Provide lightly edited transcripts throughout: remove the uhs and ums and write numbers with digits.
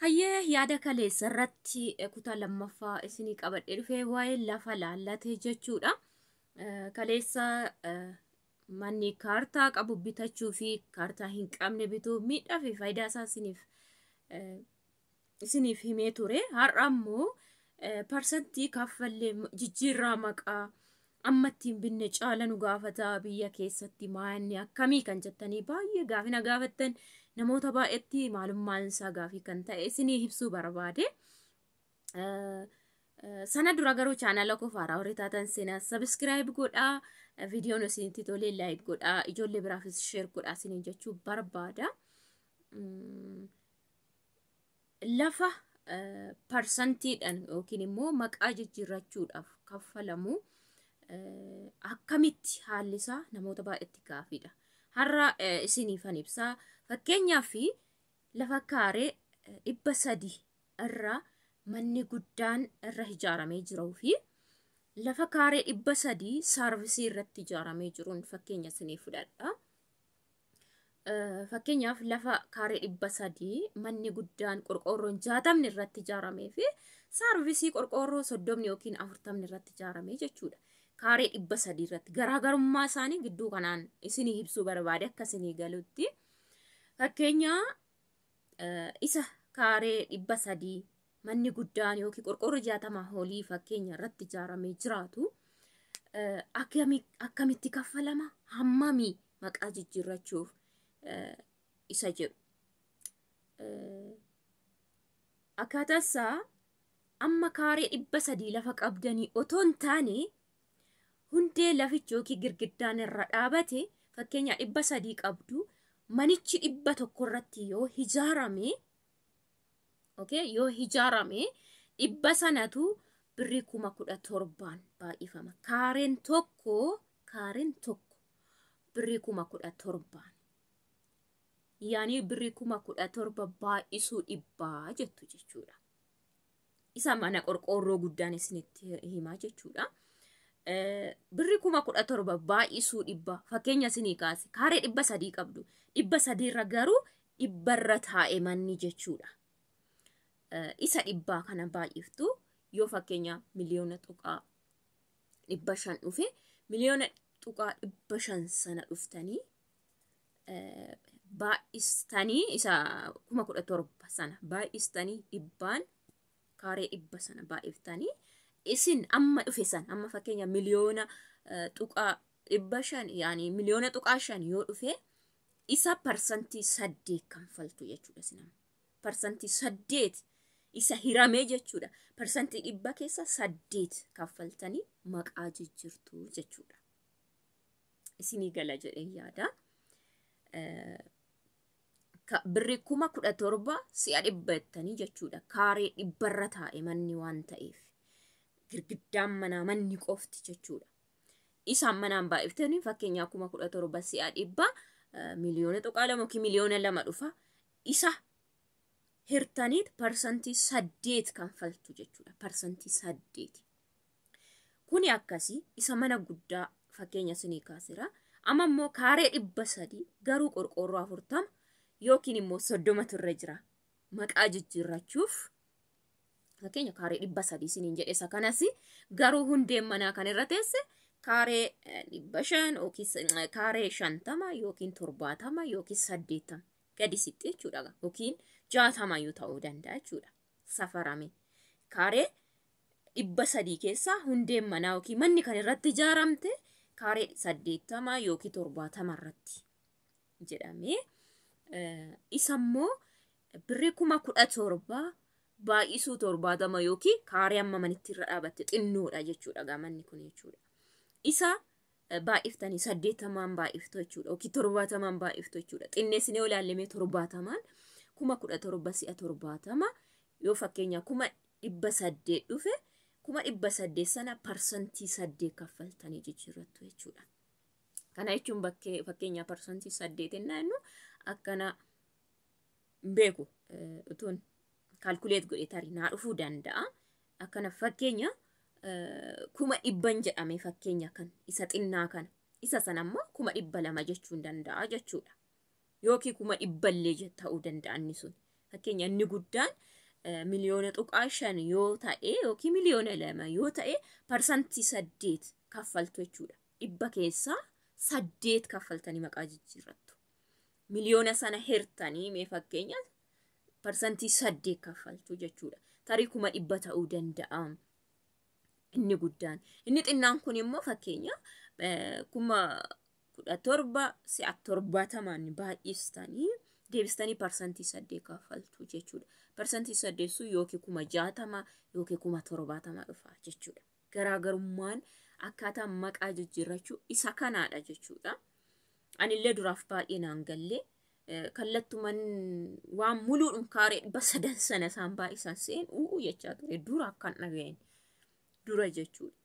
Hayyee yaada kaleessa irratti kutaa lammaffaa isinii qabadhee dhufee waa'ee lafa laallatee jechuudha. Kaleessa manni kaartaa qabu bitachuu fi kaartaa hin qabne bituu miidhaa fi faayidaa isaa isiniif himee ture. Har'a immoo parsantii kaffallee jijjiirraa maqaa amma ittiin binne caala nu gaafata biyya keessatti maanni akkamii kan jettanii baay'ee gaafina gaafattan namoota baay'eetti maalummaan isaa gaafii kan ta'e isinii ibsuu barbaade. Sana dura garuu chaanala koo faaraa warri taatan seenaa sabiskiraayib godhaa, viidiyoon isinitti tolee laayik godhaa, ijoollee biraafis sheer godhaa isiniin jechuu barbaada. Lafa parsantiidhaan yookiin immoo maqaa jijjiirrachuudhaaf kaffalamu akkamitti haalli isaa namoota baay'eetti gaafiidha. Har'a isiniifan ibsaa. Fakkeenyaaf lafa kaaree 300 irra manni guddaan irra ijaaramee jiruu fi lafa kaaree 300 saarvisii irratti ijaaramee jiruun fakkeenya isiniif fudhadha. Fakkeenyaaf lafa kaaree 300 manni guddaan qorqoorroon 60 irratti ijaaramee fi saarvisii qorqoorroo 30 yookiin 40 irratti ijaaramee jechuudha. Kaaree 300 irratti garaagarummaa isaanii gidduu kanaan isinii ibsuu barbaade akka isinii galutti. Fakkeenya isa kaaree 300 manni guddaan yookiin qorqoorroo 60 olii fakkeenya irratti ijaaramee jiraatu akkamitti kaffalama hammamii maqaa jijjiirrachuuf isa jedhu. Akkaataa isaa amma kaaree 300 lafa qabdanii otoo hin taane hundee lafichi yookiin girgiddaan irra dhaabate fakkeenya 300 qabdu manichi 100 irratti yoo ijaarame yoo ijaarame 100 sanatu birrii 17,000 baay'ifama. Kaareen tokko birrii 17,000 yaani birrii 17,000 baay'isuu 100 jettu jechuudha. Isa mana qorqoorroo guddaan isinitti himaa jechuudha. Birrii 17,000 baay'isuu 100 fakkeenya isinii kaase kaaree 300 qabdu 300 irra garuu 100 irra taa'e manni jechuudha. Isa 100 kana baay'iftu yoo fakkeenya miliyoona tuqaa 500 dhufe miliyoona tuqaa 500 sana dhuftanii baay'istanii isa 17,000 sana baay'istanii 100 kaaree 100 sana baay'iftanii isin amma dhufe san amma fakkeenya miliyoona tuqaa 500 yaani miliyoona tuqaa 5 yoo dhufe isa parsantii 8 kanfaltu jechuudha. Sinama parsantii 8 isa hiramee jechuudha. Parsantii 100 keessa 8 kaffaltanii maqaa jijjiirtu jechuudha. Isinii gala jedhee yaada. Birrii 17,000 si'a 100 jettanii jechuudha. Kaaree 100 irra taa'e manni waan ta'eef girgiddaan manaa manni qofti jechuudha. Isaan manaan baay'iftanii fakkeenyaa 17,000 si'a 100 miliyoona tuqaa 2 yookiin miliyoona 2 dhufa. Isa hirtaniit parsantii 8 kanfaltu jechuudha. Parsantii 8. Kuni akkasii isa mana guddaa fakkeenya isinii kaasera. Amma immoo kaaree 300 garuu qorqoorroo 40 yookiin immoo 30 irra jira. Maqaa jijjiirrachuuf fakkeenya kaaree 300 isiniin jedhe isa kanas garuu hundeen manaa kan irra teesse kaaree 500 yookiin kaaree 50 yookiin 70 yookiin 80 gadi sitti jechuudha yookiin 60 yoo ta'uu danda'a jechuudha. Safarame kaaree 300 keessaa hundeen manaa yookiin manni kan irratti ijaaramte kaaree 80 yookiin 70 irratti jedhamee isa immoo birrii 17,000 baay'isuu 70 yookiin kaaree amma manitti irra dhaabatte xinnoodha jechuudha gamanni kun jechuudha. Isa baay'iftanii 80 baay'iftu jechuudha yookiin 70 baay'iftu jechuudha. Xinneessinee olaallemee 70 17,000 si'a 70 yoo fakkeenya 800 dhufe 800 sana parsantii 8 kaffaltanii jijjiirrattu jechuudha. Kana jechuun fakkeenya parsantii 8 jennaannu akkana beeku utuun kalkuleet godhee tarii naa dhufuu danda'a. Akkana fakkeenya 100 jedhame fakkeenya kan isa xinnaa kana isa sana immoo 200 jechuun danda'a jechuudha. Yookiin 100 ta'uu danda'a inni sun Fakkeenya inni guddaan miliyoona tuqaa 5 yoo ta'e yookiin miliyoona 2 yoo ta'e parsantii 8 kaffaltu jechuudha. Dhibba keessaa 8 kaffaltanii maqaa jijjiirrattu. Miliyoona sana hirtanii mee fakkeenya parsantii 8 kaffaltu jechuudha. Tarii 100 ta'uu danda'a. Inni guddaan. Inni xinnaan kun immoo fakkeenya 17,000 si'a 70 baay'istanii deebistanii parsantii 8 kaffaltu jechuudha. Parsantii 8 sun yookiin 60,000 yookiin 70,000 dhufa jechuudha. Garaagarummaan akkaataa maqaa jijjiirrachuu isa kanaadha jechuudha. Anillee duraaf baay'ee naan galle kallattuman waan muluudhum kaaree 300 sana isaan baay'isan seen jechaa ture dura akkan dhaga'een dura jechuudha.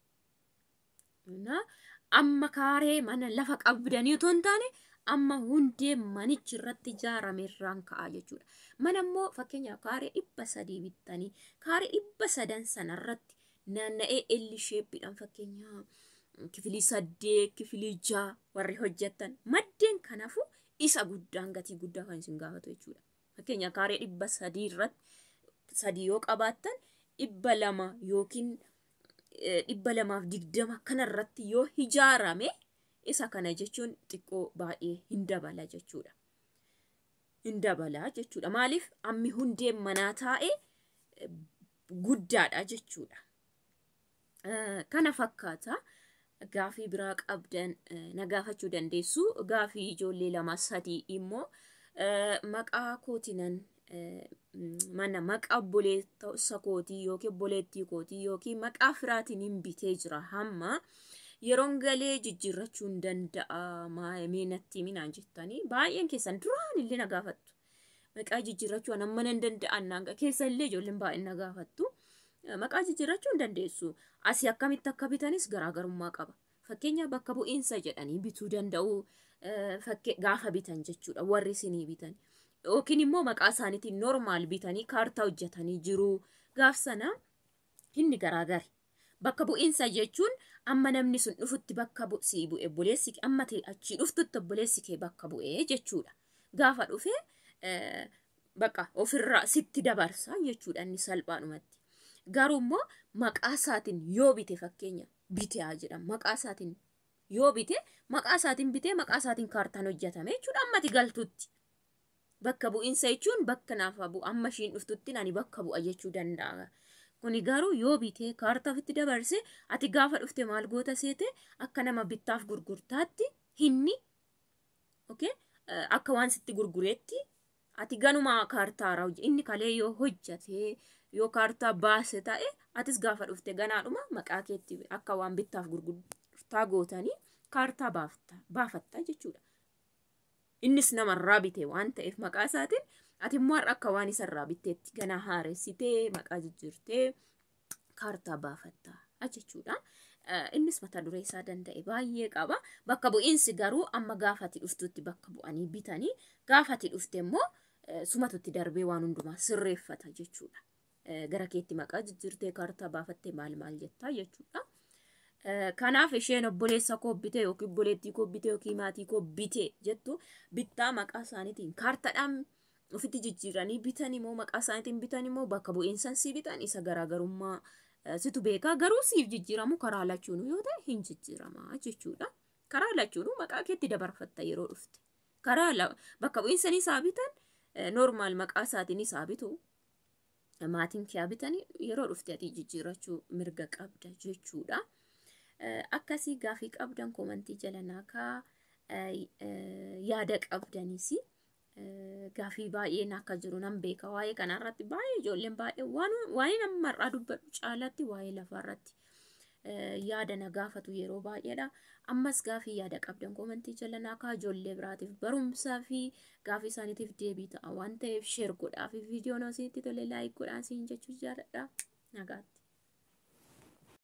Amma kaaree mana lafa qabdanii otoo hin taane amma hundee manichi irratti ijaarame irraan ka'a jechuudha. Mana immoo fakkeenya kaaree 300 bittanii kaaree 300 sana irratti naanna'ee L shapeedhaan fakkeenya kifilii 8 kifilii 6 warri hojjetan maddeen kanaafuu isa guddaan gatii guddaa kan isin gaafatu jechuudha. Fakkeenya kaaree 300 irratti 3 yoo qabaattan 200 yookiin 220 kana irratti yoo ijaarame isa kana jechuun xiqqoo baay'ee hin dabala jechuudha. Hin dabala jechuudha. Maaliif ammi hundee manaa taa'ee guddaadha jechuudha. Kana fakkaata gaafii biraa qabdan na gaafachuu dandeessu. Gaafii ijoollee 2-3 immoo maqaa kootinan mana maqaa obboleessa kootii yookiin obboleettii kootii yookiin maqaa firaatiin hin bitee jira hamma yeroon galee jijjiirrachuu hin danda'a maa'ee natti minaan jettanii baay'een keessan duraan illee na gaafattu. Maqaa jijjiirrachuu amma hin danda'an naanga keessa illee ijoolleen baay'een na gaafattu. Maqaa jijjiirrachuu hin dandeessu. Asii akkamitti akka bitanis garaagarummaa qaba. Fakkeenya bakka bu'iinsa jedhanii bituu danda'u gaafa bitan jechuudha warri isinii bitan. Yookiin immoo maqaa isaaniitiin normaal bitanii kaartaa hojjetanii jiru. Gaaf sana inni garaagari. Bakka bu'iinsa jechuun amma namni sun dhufutti bakka bu'sii bu'e obboleessi amma ta'e achii dhuftutti obboleessi kee bakka bu'ee jechuudha. Gaafa dhufee bakka ofirraa sitti dabarsa jechuudha inni salphaadhumatti. Garuu immoo maqaa isaatiin yoo bite fakkeenya bitee jedhama. Maqaa isaatiin yoo bite maqaa isaatiin bitee maqaa isaatiin kaartaan hojjetame jechuudha ammati galtutti. Bakka bu'iinsa jechuun bakka naaf bu'a amma ishiin dhuftutti ani bakka bu'a jechuu danda'a. Kuni garuu yoo bitee kaartaa ofitti dabarse ati gaafa dhufte maal goota seete akka nama bittaaf gurgurtaatti hinni akka waan sitti gurgureetti ati ganuma kaartaa inni kalee yoo hojjate yoo kaartaa baase ta'e atis gaafa dhufte ganaadhuma maqaa keetti akka waan bittaaf gurgurtaa gootanii kaartaa baafatta jechuudha. Innis namarraa bite waan ta'eef maqaa isaatiin ati immoo akka waan isarraa bitteetti ganaa haaressitee maqaa jijjiirtee kaartaa baafatta jechuudha. Innis mata duree isaa danda'e baay'ee qaba. Bakka bu'iinsi garuu amma gaafati dhuftutti bakka bu'anii bitanii gaafati dhufte immoo sumatutti darbee waan hundumaa sirreeffata jechuudha. Gara keetti maqaa jijjiirtee kaartaa baafattee maal jettaa jechuudha. Kanaaf isheen obboleessa koo bitee yookiin obboleettii koo bitee yookiin maatii koo bitee jettu bittaa maqaa isaaniitiin kaartaadhaan ofitti jijjiiranii bitan immoo maqaa isaaniitiin bitan immoo bakka bu'iinsan si bitan isa garaagarummaa situ beekaa garuu siif jijjiiramu karaa lachuun yoo ta'e hin jijjiiramaa jechuudha. Karaa lachuun maqaa keetti dabarfatta yeroo dhufte. Karaa bakka bu'iinsan isaa bitan normaal maqaa isaatiin isaa bitu. Maatiin kee bitanii yeroo dhufte ati jijjiirrachuu mirga qabda jechuudha. Akkasii gaafii qabdan komentii jala naakaa yaada qabdanis gaafii baay'een akka jiru nan beeka waa'ee kanarratti baay'ee ijoolleen baay'ee waan namarraa dubbadhu caalaatti waa'ee lafarratti yaada na gaafatu yeroo baay'eedha. Ammas gaafii yaada qabdan komentii jala naakaa ijoollee biraatiif barumsaa fi gaafii isaaniitiif deebii ta'a waan ta'eef sheer godhaa fi viidiyoon asitti tole laayik godhaa siin jechuu jaalladha. Nagaatti.